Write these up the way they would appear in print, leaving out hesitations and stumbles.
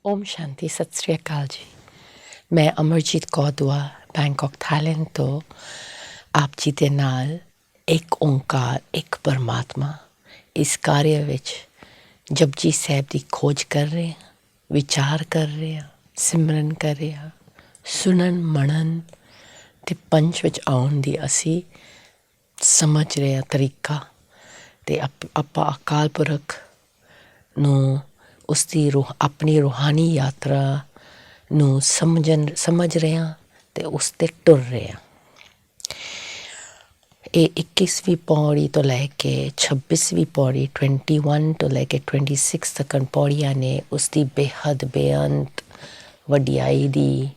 ओम शांति सत श्री अकाल जी। मैं अमरजीत कौर दुआ बैंकॉक थाईलैंड तो आप जी ਦੇ ਨਾਲ ਇੱਕ ਓਂਕਾਰ ਇੱਕ ਪਰਮਾਤਮਾ ਇਸ ਕਾਰਜ ਵਿੱਚ ਜਪਜੀ ਸਾਹਿਬ ਦੀ ਖੋਜ ਕਰ ਰਹੇ ਹਾਂ, ਵਿਚਾਰ ਕਰ ਰਹੇ ਹਾਂ, ਸਿਮਰਨ ਕਰ ਰਹੇ ਹਾਂ, ਸੁਣਨ ਮਨਨ ਤੇ ਪੰਚ ਵਿੱਚ ਆਉਣ ਦੀ ਅਸੀਂ ਸਮਝ ਰਹੇ ਹਾਂ ਤਰੀਕਾ ਤੇ ਆਪਾਂ ਅਕਾਲ ਪੁਰਖ ਨੂੰ ਉਸ ਦੀ ਆਪਣੀ ਰੂਹਾਨੀ ਯਾਤਰਾ ਨੂੰ ਸਮਝ ਰਹੇ ਹਾਂ ਤੇ ਉਸ 'ਤੇ ਟੁਰ ਰਹੇ ਹਾਂ। ਇਹ 21ਵੀਂ ਪੌੜੀ ਤੋਂ ਲੈ ਕੇ 26ਵੀਂ ਪੌੜੀ 21 ਤੋਂ ਲੈ ਕੇ 26 ਤੱਕ ਪੌੜੀਆਂ ਨੇ ਉਸ ਦੀ ਬੇਹੱਦ ਬੇਅੰਤ ਵਡਿਆਈ ਦੀ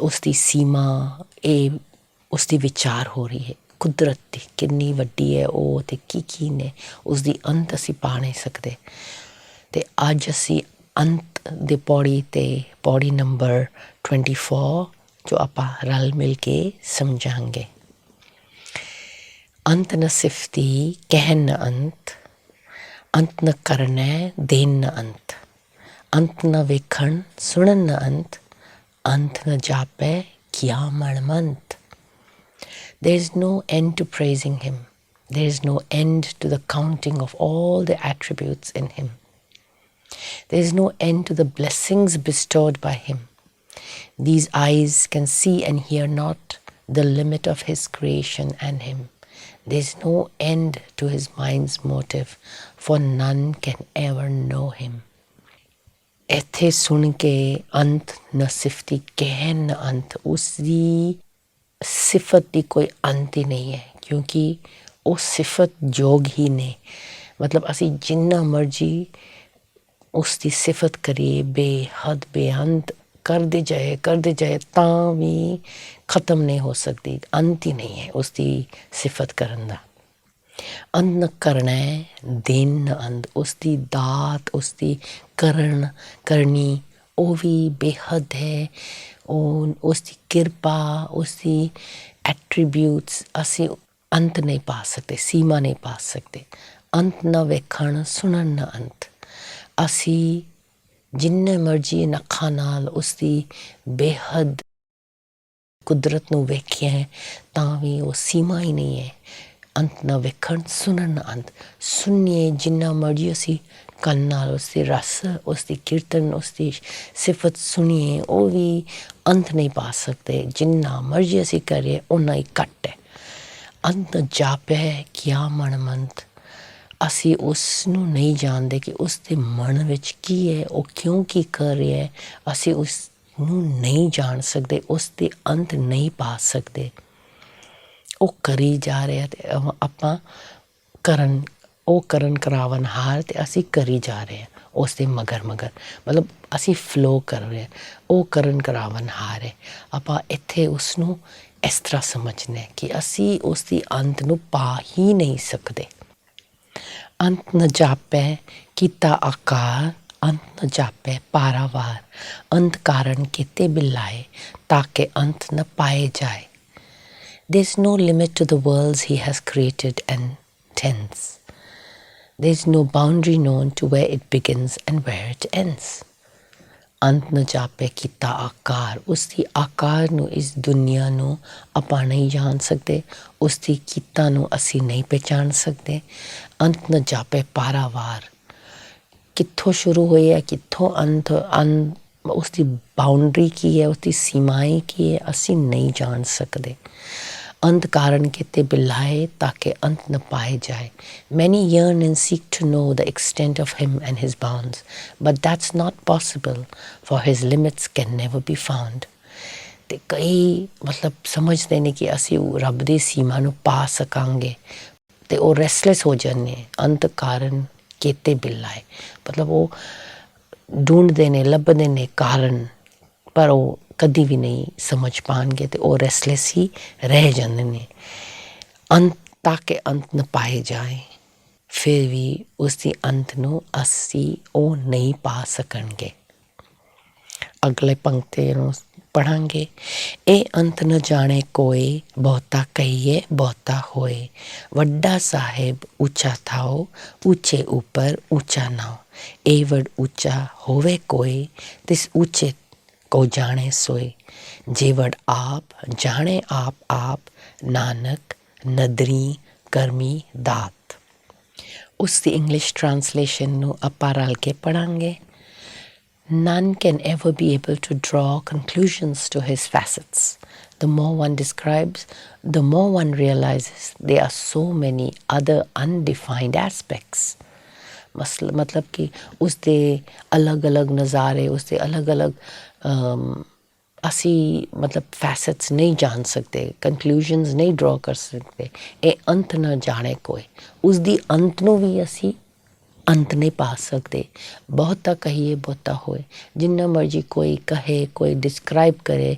ਉਸ ਦੀ ਸੀਮਾ ਇਹ ਉਸ ਦੀ ਵਿਚਾਰ ਹੋ ਰਹੀ ਹੈ। ਕੁਦਰਤ ਦੀ ਕਿੰਨੀ ਵੱਡੀ ਹੈ ਉਹ ਅਤੇ ਕੀ ਨੇ ਉਸ ਦੀ ਅੰਤ ਅਸੀਂ ਪਾ ਨਹੀਂ ਸਕਦੇ। ਅਤੇ ਅੱਜ ਅਸੀਂ ਅੰਤ ਦੇ ਪੌੜੀ 'ਤੇ ਪੌੜੀ ਨੰਬਰ 24 ਜੋ ਆਪਾਂ ਰਲ ਮਿਲ ਕੇ ਸਮਝਾਂਗੇ। ਅੰਤ ਨ ਸਿਫਤੀ ਕਹਿਨ ਨ ਅੰਤ ਨ ਕਰਨਾ ਦੇਨ ਨ ਅੰਤ ਨ ਵੇਖਣ ਸੁਣਨ ਨ ਅੰਤ ਨ ਜਾਪੈ ਕਿਆ ਮਨਮੰਤ। There is no end to praising him. There is no end to the counting of all the attributes in him. There is no end to the blessings bestowed by him. These eyes can see and hear not the limit of his creation and him. There is no end to his mind's motive, for none can ever know him. ਇੱਥੇ ਸੁਣ ਕੇ ਅੰਤ ਨ ਸਿਫਤੀ ਕਹਿਨ ਨ ਅੰਤ ਉਸਦੀ ਸਿਫਤ ਦੀ ਕੋਈ ਅੰਤ ਹੀ ਨਹੀਂ ਹੈ ਕਿਉਂਕਿ ਉਹ ਸਿਫਤ ਯੋਗ ਹੀ ਨੇ। ਮਤਲਬ ਅਸੀਂ ਜਿੰਨਾ ਮਰਜ਼ੀ ਉਸ ਦੀ ਸਿਫਤ ਕਰੀਏ ਬੇਹੱਦ ਬੇਅੰਤ ਕਰਦੇ ਜਾਏ ਤਾਂ ਵੀ ਖਤਮ ਨਹੀਂ ਹੋ ਸਕਦੀ। ਅੰਤ ਹੀ ਨਹੀਂ ਹੈ ਉਸ ਦੀ ਸਿਫਤ ਕਰਨ ਦਾ। ਅੰਤ ਨ ਕਰਨਾ ਦੇਨ ਨ ਅੰਤ ਉਸਦੀ ਦਾਤ ਉਸਦੀ ਕਰਨੀ ਉਹ ਵੀ ਬੇਹੱਦ ਹੈ। ਉਸਦੀ ਕਿਰਪਾ ਉਸਦੀ ਐਟਰੀਬਿਊਟਸ ਅਸੀਂ ਅੰਤ ਨਹੀਂ ਪਾ ਸਕਦੇ, ਸੀਮਾ ਨਹੀਂ ਪਾ ਸਕਦੇ। ਅੰਤ ਨਾ ਵੇਖਣ ਸੁਣਨ ਨਾ ਅੰਤ ਅਸੀਂ ਜਿੰਨੇ ਮਰਜ਼ੀ ਅੱਖਾਂ ਨਾਲ ਉਸਦੀ ਬੇਹੱਦ ਕੁਦਰਤ ਨੂੰ ਵੇਖਿਆ ਹੈ ਤਾਂ ਵੀ ਉਹ ਸੀਮਾ ਹੀ ਨਹੀਂ ਹੈ। ਅੰਤ ਨਾ ਵੇਖਣ ਸੁਣਨ ਨਾ ਅੰਤ ਸੁਣੀਏ ਜਿੰਨਾ ਮਰਜ਼ੀ ਅਸੀਂ ਕੰਨ ਨਾਲ ਉਸਦੀ ਰਸ ਉਸਦੀ ਕੀਰਤਨ ਉਸਦੀ ਸਿਫਤ ਸੁਣੀਏ ਉਹ ਵੀ ਅੰਤ ਨਹੀਂ ਪਾ ਸਕਦੇ। ਜਿੰਨਾ ਮਰਜ਼ੀ ਅਸੀਂ ਕਰੀਏ ਓਨਾ ਹੀ ਘੱਟ ਹੈ। ਅੰਤ ਜਾਪੈ ਕਿਆ ਮਨਮੰਤ ਅਸੀਂ ਉਸ ਨੂੰ ਨਹੀਂ ਜਾਣਦੇ ਕਿ ਉਸ ਦੇ ਮਨ ਵਿੱਚ ਕੀ ਹੈ, ਉਹ ਕਿਉਂ ਕੀ ਕਰ ਰਿਹਾ ਹੈ। ਅਸੀਂ ਉਸ ਨੂੰ ਨਹੀਂ ਜਾਣ ਸਕਦੇ, ਉਸ ਦੇ ਅੰਤ ਨਹੀਂ ਪਾ ਸਕਦੇ। ਉਹ ਕਰੀ ਜਾ ਰਿਹਾ ਅਤੇ ਆਪਾਂ ਕਰਨ ਕਰਾਵਨ ਹਾਰ ਅਤੇ ਅਸੀਂ ਕਰੀ ਜਾ ਰਹੇ ਹਾਂ ਉਸ ਦੇ ਮਗਰ ਮਤਲਬ ਅਸੀਂ ਫਲੋ ਕਰ ਰਹੇ ਹਾਂ। ਉਹ ਕਰਨ ਕਰਾਵਨ ਹਾਰ ਹੈ। ਆਪਾਂ ਇੱਥੇ ਉਸ ਨੂੰ ਇਸ ਤਰ੍ਹਾਂ ਸਮਝਣਾ ਕਿ ਅਸੀਂ ਉਸ ਦੀ ਅੰਤ ਨੂੰ ਪਾ ਹੀ ਨਹੀਂ ਸਕਦੇ। ਅੰਤ ਨ ਜਾਪੈ ਕੀਤਾ ਆਕਾਰ ਅੰਤ ਨ ਜਾਪੈ ਪਾਰਾਵਾਰ ਅੰਤ ਕਾਰਨ ਕੀਤੇ ਬਿਲਾਏ ਤਾਂ ਕਿ ਅੰਤ ਨ ਪਾਏ ਜਾਏ। There is no limit to the worlds he has created and tends. There is no boundary known to where it begins and where it ends. ਅੰਤ ਨ ਜਾਪੇ ਕੀਤਾ ਆਕਾਰ ਉਸਦੀ ਆਕਾਰ ਨੂੰ ਇਸ ਦੁਨੀਆ ਨੂੰ ਆਪਾਂ ਨਹੀਂ ਜਾਣ ਸਕਦੇ, ਉਸਦੀ ਕੀਤਾ ਨੂੰ ਅਸੀਂ ਨਹੀਂ ਪਹਿਚਾਣ ਸਕਦੇ। ਅੰਤ ਨ ਜਾਪੇ ਪਾਰਾਵਾਰ ਕਿੱਥੋਂ ਸ਼ੁਰੂ ਹੋਈ ਹੈ ਕਿੱਥੋਂ ਅੰਤ ਉਸਦੀ ਬਾਉਂਡਰੀ ਕੀ ਹੈ ਉਸਦੀ ਸੀਮਾएं ਕੀ ਹੈ ਅਸੀਂ ਨਹੀਂ ਜਾਣ ਸਕਦੇ। ਅੰਤ ਕਾਰਨ ਕੀਤੇ ਬਿਲਾਏ ਤਾਂ ਕਿ ਅੰਤ ਨ ਪਾਏ ਜਾਏ। Many yearn and seek to know the extent of him and his bounds, but that's not possible, for his limits can never be found. ਅਤੇ ਕਈ ਮਤਲਬ ਸਮਝਦੇ ਨੇ ਕਿ ਅਸੀਂ ਰੱਬ ਦੀ ਸੀਮਾ ਨੂੰ ਪਾ ਸਕਾਂਗੇ ਅਤੇ ਉਹ ਰੈਸਲੈਸ ਹੋ ਜਾਂਦੇ। ਅੰਤ ਕਾਰਨ ਕੀਤੇ ਬਿਲਾਏ ਮਤਲਬ ਉਹ ਢੂੰਡਦੇ ਨੇ ਲੱਭਦੇ ਨੇ ਕਾਰਨ ਪਰ ਉਹ ਕਦੀ ਵੀ ਨਹੀਂ ਸਮਝ ਪਾਉਣਗੇ ਅਤੇ ਉਹ ਰੈਸਲੈਸ ਹੀ ਰਹਿ ਜਾਂਦੇ ਨੇ। ਅੰਤ ਤਾਂ ਕਿ ਅੰਤ ਨ ਪਾਏ ਜਾਏ ਫਿਰ ਵੀ ਉਸਦੀ ਅੰਤ ਨੂੰ ਅਸੀਂ ਉਹ ਨਹੀਂ ਪਾ ਸਕਣਗੇ। ਅਗਲੇ ਪੰਕਤੀ ਨੂੰ ਪੜ੍ਹਾਂਗੇ। ਇਹ ਅੰਤ ਨ ਜਾਣੇ ਕੋਏ ਬਹੁਤਾ ਕਹੀਏ ਬਹੁਤਾ ਹੋਏ ਵੱਡਾ ਸਾਹਿਬ ਉੱਚਾ ਥਾਓ ਉੱਚੇ ਉੱਪਰ ਉੱਚਾ ਨਾਓ। ਇਹ ਵਡ ਉੱਚਾ ਹੋਵੇ ਕੋਈ, ਤਿਸ ਉੱਚੇ ਕੋ ਜਾਣੇ ਸੋਏ। ਜੇ ਵਡ ਆਪ ਜਾਣੇ ਆਪ, ਨਾਨਕ ਨਦਰੀ ਕਰਮੀ ਦਾਤ। ਉਸ ਦੀ ਇੰਗਲਿਸ਼ ਟਰਾਂਸਲੇਸ਼ਨ ਨੂੰ ਆਪਾਂ ਰਲ ਕੇ ਪੜ੍ਹਾਂਗੇ। None can ever be able to draw conclusions to his facets. The more one describes, the more one realizes there are so many other undefined aspects. मतलब कि उसके अलग अलग नज़ारे, उसके अलग अलग ਅਸੀਂ ਮਤਲਬ ਫੈਸਟਸ ਨਹੀਂ ਜਾਣ ਸਕਦੇ, ਕੰਕਲੂਜਨਸ ਨਹੀਂ ਡਰਾ ਕਰ ਸਕਦੇ। ਇਹ ਅੰਤ ਨਾ ਜਾਣੇ ਕੋਈ, ਉਸਦੀ ਅੰਤ ਨੂੰ ਵੀ ਅਸੀਂ ਅੰਤ ਨਹੀਂ ਪਾ ਸਕਦੇ। ਬਹੁਤਾ ਕਹੀਏ ਬਹੁਤਾ ਹੋਏ, ਜਿੰਨਾ ਮਰਜ਼ੀ ਕੋਈ ਕਹੇ, ਕੋਈ ਡਿਸਕਰਾਈਬ ਕਰੇ,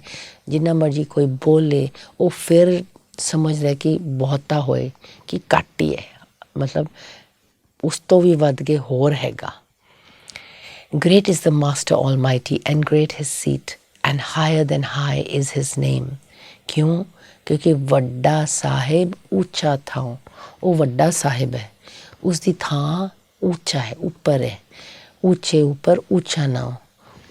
ਜਿੰਨਾ ਮਰਜ਼ੀ ਕੋਈ ਬੋਲੇ, ਉਹ ਫਿਰ ਸਮਝਦਾ ਕਿ ਬਹੁਤਾ ਹੋਏ ਕਿ ਘੱਟ ਹੀ ਹੈ, ਮਤਲਬ ਉਸ ਤੋਂ ਵੀ ਵੱਧ ਕੇ ਹੋਰ ਹੈਗਾ। Great is the Master Almighty and great his seat and higher than high is his name. ਕਿਉਂ? ਕਿਉਂਕਿ ਵੱਡਾ ਸਾਹਿਬ ਉੱਚਾ ਥਾਂ, ਉਹ ਵੱਡਾ ਸਾਹਿਬ ਹੈ, ਉਸਦੀ ਥਾਂ ਉੱਚਾ ਹੈ, ਉੱਪਰ ਹੈ। ਉੱਚੇ ਉੱਪਰ ਉੱਚਾ ਨਾਂ,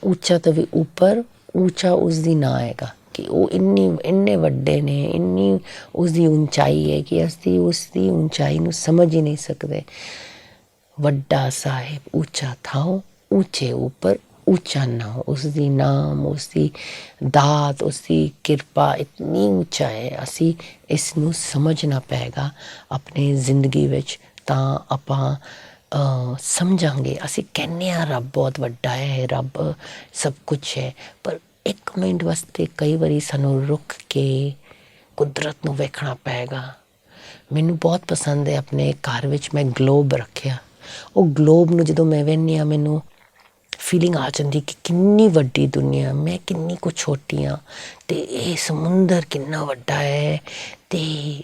ਉੱਚਾ ਤੋਂ ਵੀ ਉੱਪਰ ਉੱਚਾ ਉਸਦੀ ਨਾਂ ਹੈਗਾ ਕਿ ਉਹ ਇੰਨੇ ਵੱਡੇ ਨੇ, ਇੰਨੀ ਉਸਦੀ ਉੱਚਾਈ ਹੈ ਕਿ ਅਸੀਂ ਉਸਦੀ ਉੱਚਾਈ ਨੂੰ ਸਮਝ ਹੀ ਨਹੀਂ ਸਕਦੇ। ਵੱਡਾ ਸਾਹਿਬ ਉੱਚਾ ਥਾਂ, ਉੱਚੇ ਉੱਪਰ ਉੱਚਾ ਨਾਂ, ਉਸਦੀ ਨਾਮ, ਉਸਦੀ ਦਾਤ, ਉਸਦੀ ਕਿਰਪਾ ਇਤਨੀ ਉੱਚਾ ਹੈ। ਅਸੀਂ ਇਸ ਨੂੰ ਸਮਝਣਾ ਪਏਗਾ ਆਪਣੀ ਜ਼ਿੰਦਗੀ ਵਿੱਚ, ਤਾਂ ਆਪਾਂ ਸਮਝਾਂਗੇ। ਅਸੀਂ ਕਹਿੰਦੇ ਹਾਂ ਰੱਬ ਬਹੁਤ ਵੱਡਾ ਹੈ, ਰੱਬ ਸਭ ਕੁਛ ਹੈ, ਪਰ ਇੱਕ ਮਿੰਟ ਵਾਸਤੇ ਕਈ ਵਾਰੀ ਸਾਨੂੰ ਰੁਕ ਕੇ ਕੁਦਰਤ ਨੂੰ ਵੇਖਣਾ ਪਏਗਾ। ਮੈਨੂੰ ਬਹੁਤ ਪਸੰਦ ਹੈ, ਆਪਣੇ ਘਰ ਵਿੱਚ ਮੈਂ ਗਲੋਬ ਰੱਖਿਆ। ਉਹ ਗਲੋਬ ਨੂੰ ਜਦੋਂ ਮੈਂ ਵੇਖਦੀ ਹਾਂ, ਮੈਨੂੰ ਫੀਲਿੰਗ ਆ ਜਾਂਦੀ ਕਿ ਕਿੰਨੀ ਵੱਡੀ ਦੁਨੀਆ, ਮੈਂ ਕਿੰਨੀ ਕੁ ਛੋਟੀ ਹਾਂ, ਅਤੇ ਇਹ ਸਮੁੰਦਰ ਕਿੰਨਾ ਵੱਡਾ ਹੈ, ਅਤੇ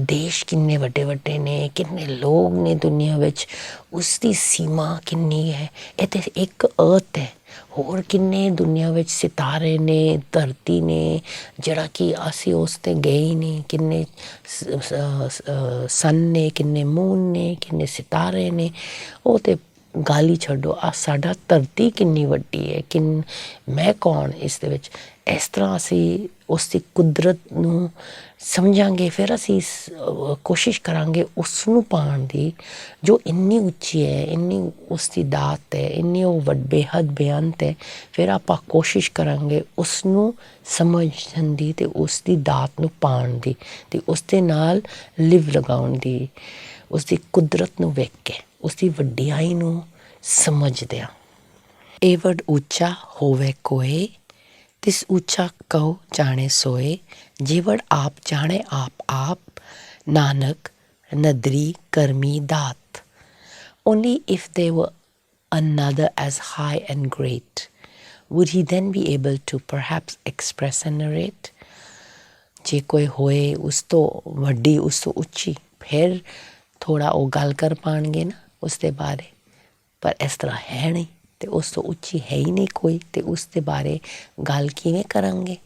ਦੇਸ਼ ਕਿੰਨੇ ਵੱਡੇ ਵੱਡੇ ਨੇ, ਕਿੰਨੇ ਲੋਕ ਨੇ ਦੁਨੀਆ ਵਿੱਚ, ਉਸਦੀ ਸੀਮਾ ਕਿੰਨੀ ਹੈ। ਇਹ ਤਾਂ ਇੱਕ ਅਰਥ ਹੈ, ਹੋਰ ਕਿੰਨੇ ਦੁਨੀਆ ਵਿੱਚ ਸਿਤਾਰੇ ਨੇ, ਧਰਤੀ ਨੇ, ਜਿਹੜਾ ਕਿ ਅਸੀਂ ਉਸ 'ਤੇ ਗਏ ਹੀ ਨਹੀਂ। ਕਿੰਨੇ ਸਨ ਨੇ, ਕਿੰਨੇ ਮੂਨ ਨੇ, ਕਿੰਨੇ ਸਿਤਾਰੇ ਨੇ, ਉਹ ਤਾਂ ਗੱਲ ਹੀ ਛੱਡੋ। ਆ ਸਾਡਾ ਧਰਤੀ ਕਿੰਨੀ ਵੱਡੀ ਹੈ, ਮੈਂ ਕੌਣ ਇਸ ਦੇ ਵਿੱਚ। ਇਸ ਤਰ੍ਹਾਂ ਅਸੀਂ ਉਸ ਦੀ ਕੁਦਰਤ ਨੂੰ ਸਮਝਾਂਗੇ, ਫਿਰ ਅਸੀਂ ਕੋਸ਼ਿਸ਼ ਕਰਾਂਗੇ ਉਸ ਨੂੰ ਪਾਉਣ ਦੀ, ਜੋ ਇੰਨੀ ਉੱਚੀ ਹੈ, ਇੰਨੀ ਉਸ ਦੀ ਦਾਤ ਹੈ, ਇੰਨੀ ਉਹ ਬੇਹੱਦ ਬੇਅੰਤ ਹੈ। ਫਿਰ ਆਪਾਂ ਕੋਸ਼ਿਸ਼ ਕਰਾਂਗੇ ਉਸ ਨੂੰ ਸਮਝਣ ਦੀ ਅਤੇ ਉਸ ਦੀ ਦਾਤ ਨੂੰ ਪਾਉਣ ਦੀ, ਅਤੇ ਉਸ ਦੇ ਨਾਲ ਲਿਵ ਲਗਾਉਣ ਦੀ, ਉਸ ਦੀ ਕੁਦਰਤ ਨੂੰ ਵੇਖ ਕੇ, ਉਸਦੀ ਵਡਿਆਈ ਨੂੰ ਸਮਝਦਿਆਂ। ਇਹ ਵਡ ਉੱਚਾ ਹੋਵੇ ਕੋਈ, ਤਿਸ ਉੱਚਾ ਕਉ ਜਾਣੇ ਸੋਏ। ਜੇ ਵਡ ਆਪ ਜਾਣੇ ਆਪ, ਨਾਨਕ ਨਦਰੀ ਕਰਮੀ ਦਾਤ। Only if there were another as high and great, would he then be able to perhaps express and narrate? ਜੇ ਕੋਈ ਹੋਏ ਉਸ ਤੋਂ ਵੱਡੀ, ਉਸ ਤੋਂ ਉੱਚੀ, ਫਿਰ ਥੋੜ੍ਹਾ ਉਹ ਗੱਲ ਕਰ ਪਾਉਣਗੇ ਨਾ ਉਸ ਦੇ ਬਾਰੇ, ਪਰ ਇਸ ਤਰ੍ਹਾਂ ਹੈ ਨਹੀਂ, ਅਤੇ ਉਸ ਤੋਂ ਉੱਚੀ ਹੈ ਹੀ ਨਹੀਂ ਕੋਈ, ਅਤੇ ਉਸ ਦੇ ਬਾਰੇ ਗੱਲ ਕਿਵੇਂ ਕਰਾਂਗੇ।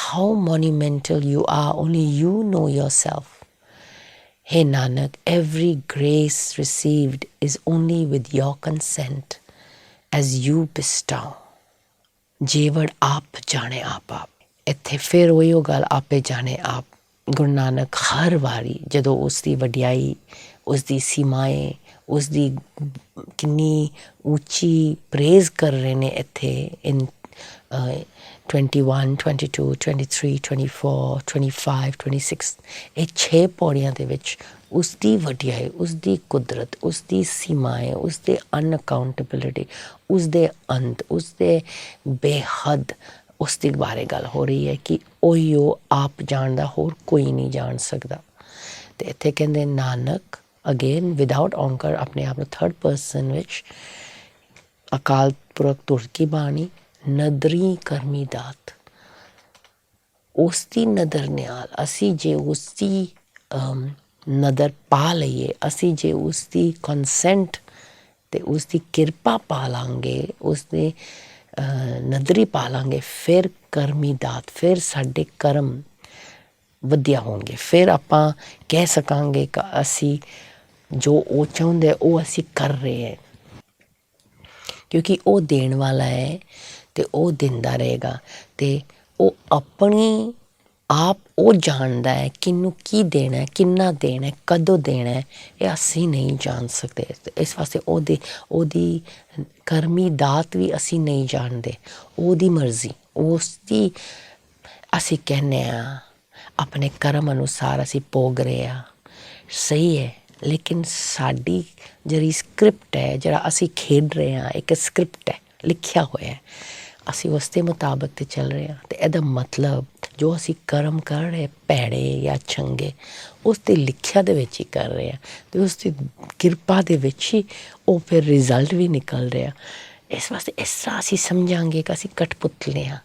How monumental you are, only you know yourself. Hey Nanak, every grace received is only with your consent, as you bestow. ਜੇ ਵਡ ਆਪ ਜਾਣੇ ਆਪ, ਇੱਥੇ ਫਿਰ ਉਹੀ ਉਹ ਗੱਲ, ਆਪੇ ਜਾਣੇ ਆਪ। ਗੁਰੂ ਨਾਨਕ ਹਰ ਵਾਰੀ ਜਦੋਂ ਉਸ ਦੀ ਵਡਿਆਈ, ਉਸ ਦੀ ਸੀਮਾਏ, ਉਸ ਦੀ ਕਿੰਨੀ ਉੱਚੀ ਪ੍ਰੇਜ਼ ਕਰ ਰਹੇ ਨੇ ਇੱਥੇ ਇਨ 21, 22, 23, 24, 25, 26, ਇਹ 6 ਪੌੜੀਆਂ ਦੇ ਵਿੱਚ ਉਸਦੀ ਵਡਿਆਈ, ਉਸਦੀ ਕੁਦਰਤ, ਉਸਦੀ ਸੀਮਾਏ, ਉਸਦੇ ਅਨਅਕਾਊਂਟੇਬਿਲਿਟੀ, ਉਸਦੇ ਅੰਤ, ਉਸਦੇ ਬੇਹੱਦ, ਉਸ ਦੇ ਬਾਰੇ ਗੱਲ ਹੋ ਰਹੀ ਹੈ ਕਿ ਉਹੀ ਉਹ ਆਪ ਜਾਣਦਾ, ਹੋਰ ਕੋਈ ਨਹੀਂ ਜਾਣ ਸਕਦਾ। ਅਤੇ ਇੱਥੇ ਕਹਿੰਦੇ ਨਾਨਕ, ਅਗੇਨ ਵਿਦਾਊਟ ਔਂਕਰ, ਆਪਣੇ ਆਪ ਨੂੰ ਥਰਡ ਪਰਸਨ ਵਿੱਚ, ਅਕਾਲ ਪੁਰਖ ਧੁਰ ਕੀ ਬਾਣੀ, ਨਦਰੀ ਕਰਮੀ ਦਾਤ। ਉਸ ਦੀ ਨਦਰ ਨਾਲ ਅਸੀਂ ਜੇ ਉਸਦੀ ਨਦਰ ਪਾ ਲਈਏ, ਅਸੀਂ ਜੇ ਉਸਦੀ ਕੰਸੈਂਟ ਅਤੇ ਉਸਦੀ ਕਿਰਪਾ ਪਾ ਲਾਂਗੇ, ਉਸਦੇ ਨਦਰੀ ਪਾ ਲਾਂਗੇ, ਫਿਰ ਕਰਮੀ ਦਾਤ, ਫਿਰ ਸਾਡੇ ਕਰਮ ਵਧੀਆ ਹੋਣਗੇ। ਫਿਰ ਆਪਾਂ ਕਹਿ ਸਕਾਂਗੇ ਕਿ ਅਸੀਂ ਜੋ ਉਹ ਚਾਹੁੰਦੇ ਉਹ ਅਸੀਂ ਕਰ ਰਹੇ ਹਾਂ। ਕਿਉਂਕਿ ਉਹ ਦੇਣ ਵਾਲਾ ਹੈ ਅਤੇ ਉਹ ਦਿੰਦਾ ਰਹੇਗਾ। ਅਤੇ ਉਹ ਆਪਣੀ ਆਪ ਉਹ ਜਾਣਦਾ ਹੈ ਕਿਹਨੂੰ ਕੀ ਦੇਣਾ, ਕਿੰਨਾ ਦੇਣਾ, ਕਦੋਂ ਦੇਣਾ, ਇਹ ਅਸੀਂ ਨਹੀਂ ਜਾਣ ਸਕਦੇ। ਇਸ ਵਾਸਤੇ ਉਹਦੀ ਕਰਮੀ ਦਾਤ ਵੀ ਅਸੀਂ ਨਹੀਂ ਜਾਣਦੇ। ਉਹਦੀ ਮਰਜ਼ੀ, ਉਸਦੀ ਅਸੀਂ ਕਹਿੰਦੇ ਹਾਂ ਆਪਣੇ ਕਰਮ ਅਨੁਸਾਰ ਅਸੀਂ ਭੋਗ ਰਹੇ ਹਾਂ, ਸਹੀ ਹੈ। ਲੇਕਿਨ ਸਾਡੀ ਜਿਹੜੀ ਸਕ੍ਰਿਪਟ ਹੈ, ਜਿਹੜਾ ਅਸੀਂ ਖੇਡ ਰਹੇ ਹਾਂ, ਇੱਕ ਸਕ੍ਰਿਪਟ ਹੈ, ਲਿਖਿਆ ਹੋਇਆ, ਅਸੀਂ ਉਸ ਦੇ ਮੁਤਾਬਕ 'ਤੇ ਚੱਲ ਰਹੇ ਹਾਂ। ਅਤੇ ਇਹਦਾ ਮਤਲਬ ਜੋ ਅਸੀਂ ਕਰਮ ਕਰ ਰਹੇ ਭੈੜੇ ਜਾਂ ਚੰਗੇ, ਉਸ ਦੀ ਲਿਖਿਆ ਦੇ ਵਿੱਚ ਹੀ ਕਰ ਰਹੇ ਹਾਂ ਅਤੇ ਉਸ ਦੀ ਕਿਰਪਾ ਦੇ ਵਿੱਚ ਹੀ ਉਹ ਫਿਰ ਰਿਜ਼ਲਟ ਵੀ ਨਿਕਲ ਰਿਹਾ। ਇਸ ਵਾਸਤੇ ਇਸ ਤਰ੍ਹਾਂ ਅਸੀਂ ਸਮਝਾਂਗੇ ਕਿ ਅਸੀਂ ਕਠਪੁਤਲੇ ਹਾਂ,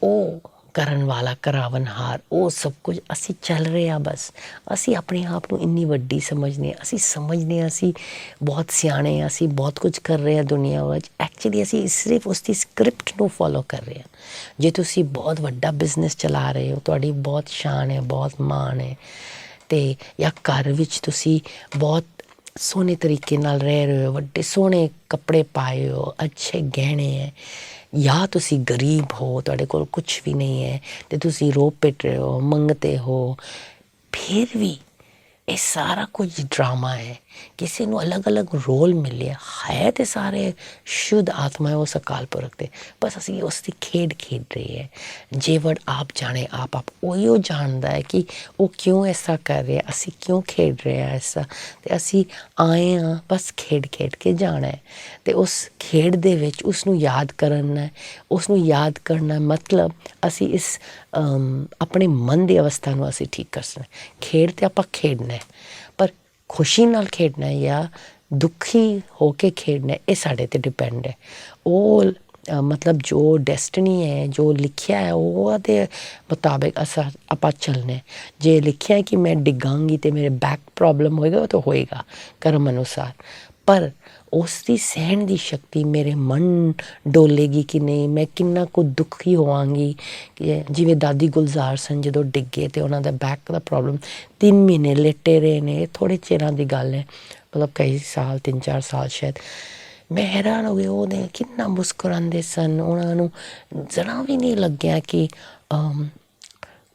ਉਹ ਕਰਨ ਵਾਲਾ ਕਰਾਵਨਹਾਰ, ਉਹ ਸਭ ਕੁਝ ਅਸੀਂ ਚੱਲ ਰਹੇ ਹਾਂ। ਬਸ ਅਸੀਂ ਆਪਣੇ ਆਪ ਨੂੰ ਇੰਨੀ ਵੱਡੀ ਸਮਝਦੇ ਹਾਂ, ਅਸੀਂ ਸਮਝਦੇ ਹਾਂ ਅਸੀਂ ਬਹੁਤ ਸਿਆਣੇ ਹਾਂ, ਅਸੀਂ ਬਹੁਤ ਕੁਝ ਕਰ ਰਹੇ ਹਾਂ ਦੁਨੀਆ ਵਿੱਚ। ਐਕਚੁਅਲੀ ਅਸੀਂ ਸਿਰਫ ਉਸ ਦੀ ਸਕ੍ਰਿਪਟ ਨੂੰ ਫੋਲੋ ਕਰ ਰਹੇ ਹਾਂ। ਜੇ ਤੁਸੀਂ ਬਹੁਤ ਵੱਡਾ ਬਿਜ਼ਨਸ ਚਲਾ ਰਹੇ ਹੋ, ਤੁਹਾਡੀ ਬਹੁਤ ਸ਼ਾਨ ਹੈ, ਬਹੁਤ ਮਾਣ ਹੈ, ਅਤੇ ਜਾਂ ਘਰ ਵਿੱਚ ਤੁਸੀਂ ਬਹੁਤ ਸੋਹਣੇ ਤਰੀਕੇ ਨਾਲ ਰਹਿ ਰਹੇ ਹੋ, ਵੱਡੇ ਸੋਹਣੇ ਕੱਪੜੇ ਪਾਏ ਹੋ, ਅੱਛੇ ਗਹਿਣੇ ਹੈ, ਜਾਂ ਤੁਸੀਂ ਗਰੀਬ ਹੋ, ਤੁਹਾਡੇ ਕੋਲ ਕੁਛ ਵੀ ਨਹੀਂ ਹੈ ਅਤੇ ਤੁਸੀਂ ਰੋ ਪਿੱਟ ਰਹੇ ਹੋ, ਮੰਗਤੇ ਹੋ, ਫਿਰ ਵੀ ਇਹ ਸਾਰਾ ਕੁਝ ਡਰਾਮਾ ਹੈ। ਕਿਸੇ ਨੂੰ ਅਲੱਗ ਅਲੱਗ ਰੋਲ ਮਿਲਿਆ ਹੈ ਅਤੇ ਸਾਰੇ ਸ਼ੁੱਧ ਆਤਮਾ ਹੈ ਉਸ ਅਕਾਲ ਪੁਰਖ ਦੇ। ਬਸ ਅਸੀਂ ਉਸ ਦੀ ਖੇਡ ਖੇਡ ਰਹੇ ਹੈ। ਜੇ ਵਰਡ ਆਪ ਜਾਣੇ ਆਪ ਉਹੀਓ ਜਾਣਦਾ ਹੈ ਕਿ ਉਹ ਕਿਉਂ ਇਸ ਤਰ੍ਹਾਂ ਕਰ ਰਿਹਾ, ਅਸੀਂ ਕਿਉਂ ਖੇਡ ਰਹੇ ਹਾਂ ਇਸ ਤਰ੍ਹਾਂ। ਅਤੇ ਅਸੀਂ ਆਏ ਹਾਂ ਬਸ ਖੇਡ ਖੇਡ ਕੇ ਜਾਣਾ ਹੈ। ਅਤੇ ਉਸ ਖੇਡ ਦੇ ਵਿੱਚ ਉਸਨੂੰ ਯਾਦ ਕਰਨਾ, ਉਸਨੂੰ ਯਾਦ ਕਰਨਾ ਮਤਲਬ ਅਸੀਂ ਇਸ ਆਪਣੇ ਮਨ ਦੀ ਅਵਸਥਾ ਨੂੰ ਅਸੀਂ ਠੀਕ ਕਰ ਸਕਦੇ। ਖੇਡ ਤਾਂ ਆਪਾਂ ਖੇਡਣਾ, ਪਰ ਖੁਸ਼ੀ ਨਾਲ ਖੇਡਣਾ ਜਾਂ ਦੁਖੀ ਹੋ ਕੇ ਖੇਡਣਾ, ਇਹ ਸਾਡੇ 'ਤੇ ਡਿਪੈਂਡ ਹੈ। ਉਹ ਮਤਲਬ ਜੋ ਡੈਸਟਨੀ ਹੈ, ਜੋ ਲਿਖਿਆ ਹੈ, ਉਹਦੇ ਮੁਤਾਬਿਕ ਆਪਾਂ ਚੱਲਣਾ। ਜੇ ਲਿਖਿਆ ਹੈ ਕਿ ਮੈਂ ਡਿੱਗਾਂਗੀ ਅਤੇ ਮੇਰੇ ਬੈਕ ਪ੍ਰੋਬਲਮ ਹੋਏਗਾ, ਉਹ ਤਾਂ ਹੋਏਗਾ ਕਰਮ ਅਨੁਸਾਰ। ਪਰ ਉਸ ਦੀ ਸਹਿਣ ਦੀ ਸ਼ਕਤੀ, ਮੇਰੇ ਮਨ ਡੋਲੇਗੀ ਕਿ ਨਹੀਂ, ਮੈਂ ਕਿੰਨਾ ਕੁ ਦੁਖੀ ਹੋਵਾਂਗੀ। ਜਿਵੇਂ ਦਾਦੀ ਗੁਲਜ਼ਾਰ ਸਨ, ਜਦੋਂ ਡਿੱਗੇ ਅਤੇ ਉਹਨਾਂ ਦਾ ਬੈਕ ਦਾ ਪ੍ਰੋਬਲਮ 3 ਮਹੀਨੇ ਲੇਟੇ ਰਹੇ ਨੇ, ਥੋੜ੍ਹੇ ਚਿਰਾਂ ਦੀ ਗੱਲ ਹੈ, ਮਤਲਬ ਕਈ ਸਾਲ, 3-4 ਸਾਲ ਸ਼ਾਇਦ। ਮੈਂ ਹੈਰਾਨ ਹੋ ਗਈ, ਉਹਨੇ ਕਿੰਨਾ ਮੁਸਕਰਾਉਂਦੇ ਸਨ, ਉਹਨਾਂ ਨੂੰ ਜ਼ਰਾ ਵੀ ਨਹੀਂ ਲੱਗਿਆ ਕਿ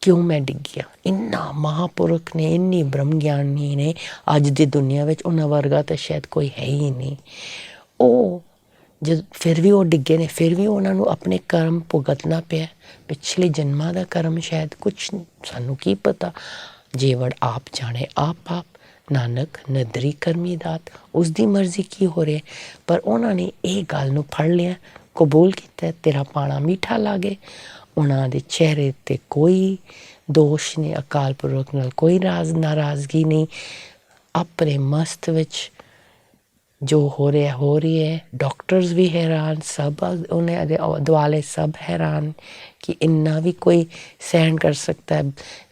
ਕਿਉਂ ਮੈਂ ਡਿੱਗਿਆ। ਇੰਨਾ ਮਹਾਂਪੁਰਖ ਨੇ, ਇੰਨੀ ਬ੍ਰਹਮ ਗਿਆਨੀ ਨੇ ਅੱਜ ਦੀ ਦੁਨੀਆ ਵਿੱਚ, ਉਹਨਾਂ ਵਰਗਾ ਤਾਂ ਸ਼ਾਇਦ ਕੋਈ ਹੈ ਹੀ ਨਹੀਂ। ਉਹ ਜਦ ਫਿਰ ਵੀ ਉਹ ਡਿੱਗੇ ਨੇ, ਫਿਰ ਵੀ ਉਹਨਾਂ ਨੂੰ ਆਪਣੇ ਕਰਮ ਭੁਗਤਣਾ ਪਿਆ, ਪਿਛਲੇ ਜਨਮਾਂ ਦਾ ਕਰਮ ਸ਼ਾਇਦ, ਕੁਛ ਸਾਨੂੰ ਕੀ ਪਤਾ। ਜੇ ਵੜ ਆਪ ਜਾਣੇ ਆਪ ਨਾਨਕ ਨਦਰੀ ਕਰਮੀ ਦਾਤ, ਉਸ ਦੀ ਮਰਜ਼ੀ ਕੀ ਹੋ ਰਿਹਾ। ਪਰ ਉਹਨਾਂ ਨੇ ਇਹ ਗੱਲ ਨੂੰ ਫੜ ਲਿਆ, ਕਬੂਲ ਕੀਤਾ, ਤੇਰਾ ਪਾਣਾ ਮਿੱਠਾ ਲਾਗੇ। ਉਹਨਾਂ ਦੇ ਚਿਹਰੇ 'ਤੇ ਕੋਈ ਦੋਸ਼ ਨਹੀਂ, ਅਕਾਲ ਪੁਰਖ ਨਾਲ ਕੋਈ ਨਾਰਾਜ਼ਗੀ ਨਹੀਂ। ਆਪਣੇ ਮਸਤ ਵਿੱਚ ਜੋ ਹੋ ਰਿਹਾ ਹੋ ਰਹੀ ਹੈ। ਡਾਕਟਰਸ ਵੀ ਹੈਰਾਨ, ਸਭ ਉਹਨੇ ਦੇ ਦੁਆਲੇ ਸਭ ਹੈਰਾਨ ਕਿ ਇੰਨਾ ਵੀ ਕੋਈ ਸਹਿਣ ਕਰ ਸਕਦਾ।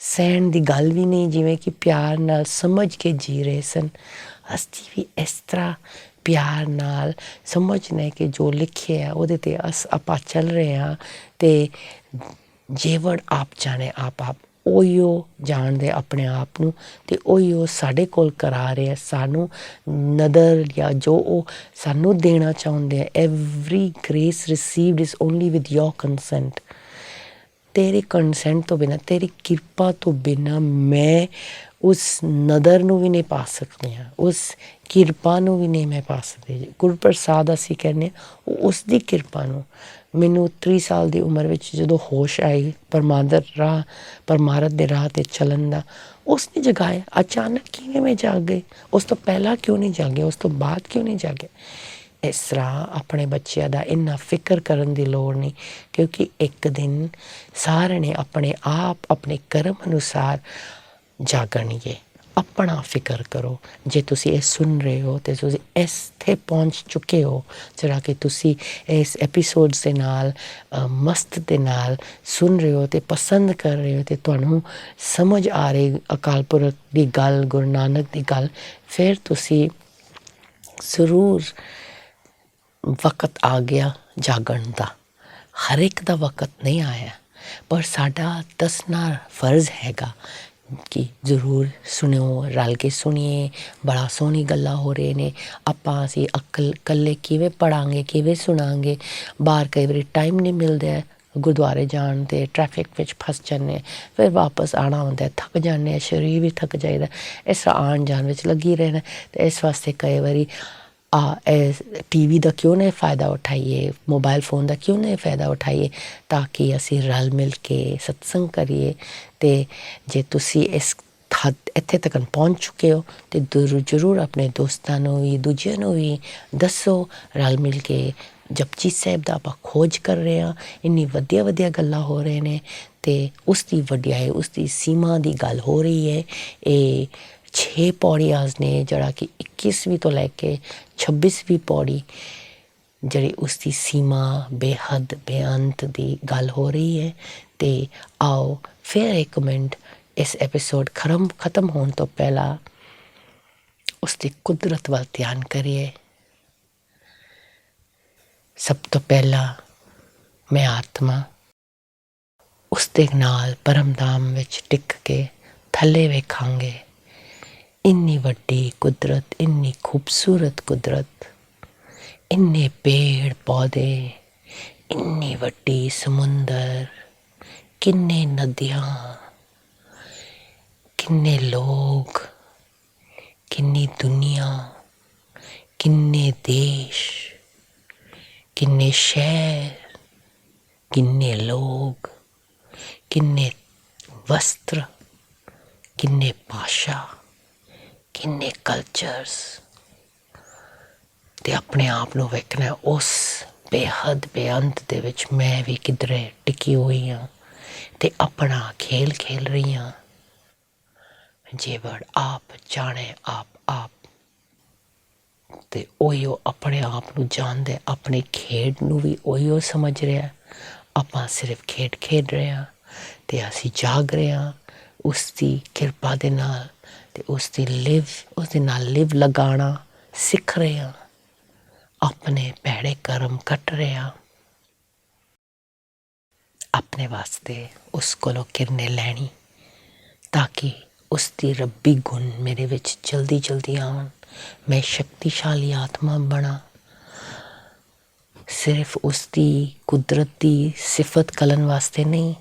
ਸਹਿਣ ਦੀ ਗੱਲ ਵੀ ਨਹੀਂ, ਜਿਵੇਂ ਕਿ ਪਿਆਰ ਨਾਲ ਸਮਝ ਕੇ ਜੀ ਰਹੇ ਸਨ। ਅਸੀਂ ਵੀ ਇਸ ਤਰ੍ਹਾਂ ਪਿਆਰ ਨਾਲ ਸਮਝਣਾ ਕਿ ਜੋ ਲਿਖਿਆ ਉਹਦੇ 'ਤੇ ਆਪਾਂ ਚੱਲ ਰਹੇ ਹਾਂ। ਅਤੇ ਜੇ ਵਰਡ ਆਪ ਜਾਣੇ ਆਪ ਉਹੀਓ ਜਾਣਦੇ ਆਪਣੇ ਆਪ ਨੂੰ, ਅਤੇ ਉਹੀਓ ਸਾਡੇ ਕੋਲ ਕਰਾ ਰਿਹਾ ਸਾਨੂੰ ਨਦਰ, ਜਾਂ ਜੋ ਉਹ ਸਾਨੂੰ ਦੇਣਾ ਚਾਹੁੰਦੇ ਆ। Every grace received is only with your consent. ਤੇਰੇ ਕੰਸੈਂਟ ਤੋਂ ਬਿਨਾਂ, ਤੇਰੀ ਕਿਰਪਾ ਤੋਂ ਬਿਨਾਂ ਮੈਂ ਉਸ ਨਦਰ ਨੂੰ ਵੀ ਨਹੀਂ ਪਾ ਸਕਦੀ ਹਾਂ, ਉਸ ਕਿਰਪਾ ਨੂੰ ਵੀ ਨਹੀਂ ਮੈਂ ਪਾ ਸਕਦੀ। ਗੁਰਪ੍ਰਸਾਦ ਅਸੀਂ ਕਹਿੰਦੇ ਹਾਂ, ਉਹ ਉਸ ਦੀ ਕਿਰਪਾ ਨੂੰ। ਮੈਨੂੰ 30 ਸਾਲ ਦੀ ਉਮਰ ਵਿੱਚ ਜਦੋਂ ਹੋਸ਼ ਆਈ ਪਰਮਾਰਥ ਦੇ ਰਾਹ 'ਤੇ ਚੱਲਣ ਦਾ, ਉਸ ਨੇ ਜਗਾਇਆ। ਅਚਾਨਕ ਕਿਵੇਂ ਮੈਂ ਜਾਗ ਗਈ, ਉਸ ਤੋਂ ਪਹਿਲਾਂ ਕਿਉਂ ਨਹੀਂ ਜਾਗਿਆ, ਉਸ ਤੋਂ ਬਾਅਦ ਕਿਉਂ ਨਹੀਂ ਜਾਗਿਆ। ਇਸ ਤਰ੍ਹਾਂ ਆਪਣੇ ਬੱਚਿਆਂ ਦਾ ਇੰਨਾ ਫਿਕਰ ਕਰਨ ਦੀ ਲੋੜ ਨਹੀਂ, ਕਿਉਂਕਿ ਇੱਕ ਦਿਨ ਸਾਰਿਆਂ ਨੇ ਆਪਣੇ ਆਪ ਆਪਣੇ ਕਰਮ ਅਨੁਸਾਰ ਜਾਗਣਗੇ। ਆਪਣਾ ਫਿਕਰ ਕਰੋ। ਜੇ ਤੁਸੀਂ ਇਹ ਸੁਣ ਰਹੇ ਹੋ ਅਤੇ ਤੁਸੀਂ ਇੱਥੇ ਪਹੁੰਚ ਚੁੱਕੇ ਹੋ, ਜਿਹੜਾ ਕਿ ਤੁਸੀਂ ਇਸ ਐਪੀਸੋਡਸ ਦੇ ਨਾਲ ਮਸਤ ਦੇ ਨਾਲ ਸੁਣ ਰਹੇ ਹੋ ਅਤੇ ਪਸੰਦ ਕਰ ਰਹੇ ਹੋ, ਅਤੇ ਤੁਹਾਨੂੰ ਸਮਝ ਆ ਰਹੀ ਅਕਾਲ ਪੁਰਖ ਦੀ ਗੱਲ, ਗੁਰੂ ਨਾਨਕ ਦੀ ਗੱਲ, ਫਿਰ ਤੁਸੀਂ ਜ਼ਰੂਰ ਵਕਤ ਆ ਗਿਆ ਜਾਗਣ ਦਾ। ਹਰ ਇੱਕ ਦਾ ਵਕਤ ਨਹੀਂ ਆਇਆ, ਪਰ ਸਾਡਾ ਦੱਸਣਾ ਫਰਜ਼ ਹੈਗਾ कि ਜ਼ਰੂਰ ਸੁਣਿਓ, ਰਲ ਕੇ ਸੁਣੀਏ। ਬੜਾ ਸੋਹਣੀ ਗੱਲਾਂ ਹੋ ਰਹੇ ਨੇ। ਅਸੀਂ ਇਕੱਲੇ ਕਿਵੇਂ ਪੜ੍ਹਾਂਗੇ, ਕਿਵੇਂ ਸੁਣਾਂਗੇ। ਬਾਹਰ ਕਈ ਵਾਰੀ ਟਾਈਮ ਨਹੀਂ ਮਿਲਦਾ, ਗੁਰਦੁਆਰੇ ਜਾਣ 'ਤੇ ਟਰੈਫਿਕ ਵਿੱਚ ਫਸ ਜਾਂਦੇ, ਫਿਰ ਵਾਪਸ ਆਉਣਾ ਹੁੰਦਾ, ਥੱਕ ਜਾਂਦੇ, ਸਰੀਰ ਵੀ ਥੱਕ ਜਾਈਦਾ। ਇਸ ਤਰ੍ਹਾਂ ਆਉਣ ਜਾਣ ਵਿੱਚ ਲੱਗੀ ਰਹਿਣਾ। ਅਤੇ ਇਸ ਵਾਸਤੇ ਕਈ ਵਾਰੀ ਟੀ ਵੀ ਦਾ ਕਿਉਂ ਨਹੀਂ ਫ਼ਾਇਦਾ ਉਠਾਈਏ, ਮੋਬਾਇਲ ਫੋਨ ਦਾ ਕਿਉਂ ਨਹੀਂ ਫ਼ਾਇਦਾ ਉਠਾਈਏ, ਤਾਂ ਕਿ ਅਸੀਂ ਰਲ ਮਿਲ ਕੇ ਸਤਸੰਗ ਕਰੀਏ। ਅਤੇ ਜੇ ਤੁਸੀਂ ਇਸ ਇੱਥੇ ਤੱਕ ਪਹੁੰਚ ਚੁੱਕੇ ਹੋ ਅਤੇ ਜ਼ਰੂਰ ਆਪਣੇ ਦੋਸਤਾਂ ਨੂੰ ਵੀ, ਦੂਜਿਆਂ ਨੂੰ ਵੀ ਦੱਸੋ। ਰਲ ਮਿਲ ਕੇ ਜਪਜੀ ਸਾਹਿਬ ਦਾ ਆਪਾਂ ਖੋਜ ਕਰ ਰਹੇ ਹਾਂ। ਇੰਨੀ ਵਧੀਆ ਵਧੀਆ ਗੱਲਾਂ ਹੋ ਰਹੇ ਨੇ ਅਤੇ ਉਸ ਦੀ ਵਡਿਆਈ, ਉਸ ਦੀ ਸੀਮਾ ਦੀ ਗੱਲ ਹੋ ਰਹੀ ਹੈ। ਇਹ 6 ਪੌੜੀਆਜ਼ ਨੇ, ਜਿਹੜਾ ਕਿ 21ਵੀਂ ਤੋਂ ਲੈ ਕੇ 26ਵੀਂ ਪੌੜੀ, ਜਿਹੜੀ ਉਸ ਦੀ ਸੀਮਾ ਬੇਹੱਦ ਬੇਅੰਤ ਦੀ ਗੱਲ ਹੋ ਰਹੀ ਹੈ। ਅਤੇ ਆਓ ਫਿਰ ਇੱਕ ਮਿੰਟ ਇਸ ਐਪੀਸੋਡ ਖਤਮ ਹੋਣ ਤੋਂ ਪਹਿਲਾਂ ਉਸ ਦੀ ਕੁਦਰਤ ਵੱਲ ਧਿਆਨ ਕਰੀਏ। ਸਭ ਤੋਂ ਪਹਿਲਾਂ ਮੈਂ ਆਤਮਾ ਉਸ ਦੇ ਨਾਲ ਪਰਮਧਾਮ ਵਿੱਚ ਟਿਕ ਕੇ ਥੱਲੇ ਵੇਖਾਂਗੇ। ਇੰਨੀ ਵੱਡੀ ਕੁਦਰਤ, ਇੰਨੀ ਖੂਬਸੂਰਤ ਕੁਦਰਤ, ਇੰਨੇ ਪੇੜ ਪੌਦੇ, ਇੰਨੀ ਵੱਡੀ ਸਮੁੰਦਰ, ਕਿੰਨੇ ਨਦੀਆਂ, ਕਿੰਨੇ ਲੋਕ, ਕਿੰਨੀ ਦੁਨੀਆ, ਕਿੰਨੇ ਦੇਸ਼, ਕਿੰਨੇ ਸ਼ਹਿਰ, ਕਿੰਨੇ ਲੋਕ, ਕਿੰਨੇ ਵਸਤਰ, ਕਿੰਨੇ ਭਾਸ਼ਾ, ਕਿੰਨੇ ਕਲਚਰਸ। ਅਤੇ ਆਪਣੇ ਆਪ ਨੂੰ ਵੇਖਣਾ ਉਸ ਬੇਹੱਦ ਬੇਅੰਤ ਦੇ ਵਿੱਚ ਮੈਂ ਵੀ ਕਿਧਰੇ ਟਿਕੀ ਹੋਈ ਹਾਂ ਅਤੇ ਆਪਣਾ ਖੇਲ ਖੇਲ ਰਹੀ ਹਾਂ। ਜੇ ਵਰਡ ਆਪ ਜਾਣੇ ਆਪ ਅਤੇ ਉਹੀਓ ਆਪਣੇ ਆਪ ਨੂੰ ਜਾਣਦੇ, ਆਪਣੀ ਖੇਡ ਨੂੰ ਵੀ ਉਹੀਓ ਸਮਝ ਰਿਹਾ। ਆਪਾਂ ਸਿਰਫ ਖੇਡ ਖੇਡ ਰਹੇ ਹਾਂ ਅਤੇ ਅਸੀਂ ਜਾਗ ਰਹੇ ਹਾਂ ਉਸ ਦੀ ਕਿਰਪਾ ਦੇ ਨਾਲ, ਅਤੇ ਉਸ ਦੇ ਨਾਲ ਲਿਵ ਲਗਾਉਣਾ ਸਿੱਖ ਰਹੇ ਹਾਂ। ਆਪਣੇ ਭੈੜੇ ਕਰਮ ਕੱਟ ਰਹੇ ਹਾਂ। ਆਪਣੇ ਵਾਸਤੇ ਉਸ ਕੋਲੋਂ ਕਿਰਨੇ ਲੈਣੀ, ਤਾਂ ਕਿ ਉਸ ਦੀ ਰੱਬੀ ਗੁਣ ਮੇਰੇ ਵਿੱਚ ਜਲਦੀ ਜਲਦੀ ਆਉਣ। ਮੈਂ ਸ਼ਕਤੀਸ਼ਾਲੀ ਆਤਮਾ ਬਣਾ। ਸਿਰਫ ਉਸ ਦੀ ਕੁਦਰਤ ਦੀ ਸਿਫਤ ਕਰਨ ਵਾਸਤੇ ਨਹੀਂ,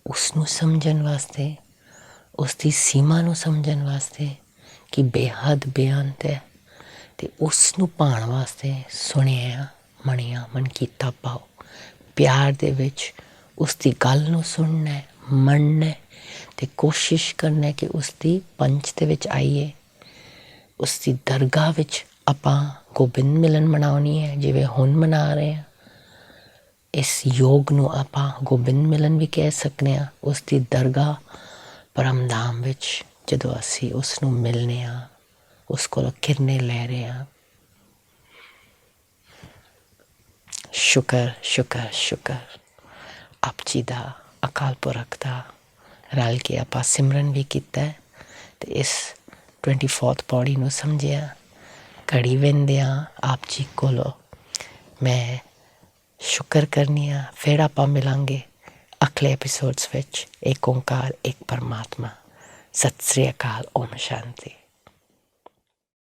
ਉਸ ਨੂੰ ਸਮਝਣ ਵਾਸਤੇ, ਉਸ ਦੀ ਸੀਮਾ ਨੂੰ ਸਮਝਣ ਵਾਸਤੇ ਕਿ ਬੇਹੱਦ ਬੇਅੰਤ ਹੈ, ਅਤੇ ਉਸ ਨੂੰ ਪਾਉਣ ਵਾਸਤੇ ਸੁਣਿਆ ਮੰਨਿਆ ਮਨ ਕੀਤਾ ਭਾਉ। ਪਿਆਰ ਦੇ ਵਿੱਚ ਉਸ ਦੀ ਗੱਲ ਨੂੰ ਸੁਣਨਾ, ਮੰਨਣਾ ਅਤੇ ਕੋਸ਼ਿਸ਼ ਕਰਨਾ ਕਿ ਉਸ ਦੀ ਪੰਚ ਦੇ ਵਿੱਚ ਆਈਏ। ਉਸ ਦੀ ਦਰਗਾਹ ਵਿੱਚ ਆਪਾਂ ਗੋਬਿੰਦ ਮਿਲਨ ਮਨਾਉਣੀ ਹੈ, ਜਿਵੇਂ ਹੁਣ ਮਨਾ ਰਹੇ ਹਾਂ। ਇਸ ਯੋਗ ਨੂੰ ਆਪਾਂ ਗੋਬਿੰਦ ਮਿਲਨ ਵੀ ਕਹਿ ਸਕਦੇ ਹਾਂ। ਉਸ ਦੀ ਦਰਗਾਹ ਪਰਮਧਾਮ ਵਿੱਚ ਜਦੋਂ ਅਸੀਂ ਉਸ ਨੂੰ ਮਿਲਦੇ ਹਾਂ, ਉਸ ਕੋਲੋਂ ਕਿਰਨੇ ਲੈ ਰਹੇ ਹਾਂ। ਸ਼ੁਕਰ ਸ਼ੁਕਰ ਸ਼ੁਕਰ ਆਪ ਜੀ ਦਾ, ਅਕਾਲ ਪੁਰਖ ਦਾ। ਰਲ ਕੇ ਆਪਾਂ ਸਿਮਰਨ ਵੀ ਕੀਤਾ ਅਤੇ ਇਸ 24th ਪੌੜੀ ਨੂੰ ਸਮਝਿਆ। ਘੜੀ ਵਹਿੰਦਿਆਂ ਆਪ ਜੀ ਕੋਲੋਂ ਮੈਂ ਸ਼ੁਕਰ ਕਰਨੀ ਹਾਂ। ਫਿਰ ਆਪਾਂ ਮਿਲਾਂਗੇ ਅਗਲੇ ਐਪੀਸੋਡਸ ਵਿੱਚ। ਏਕ ਓਂਕਾਰ, ਏਕ ਪਰਮਾਤਮਾ। ਸਤਿ ਸ੍ਰੀ ਅਕਾਲ। ਓਮ ਸ਼ਾਂਤੀ।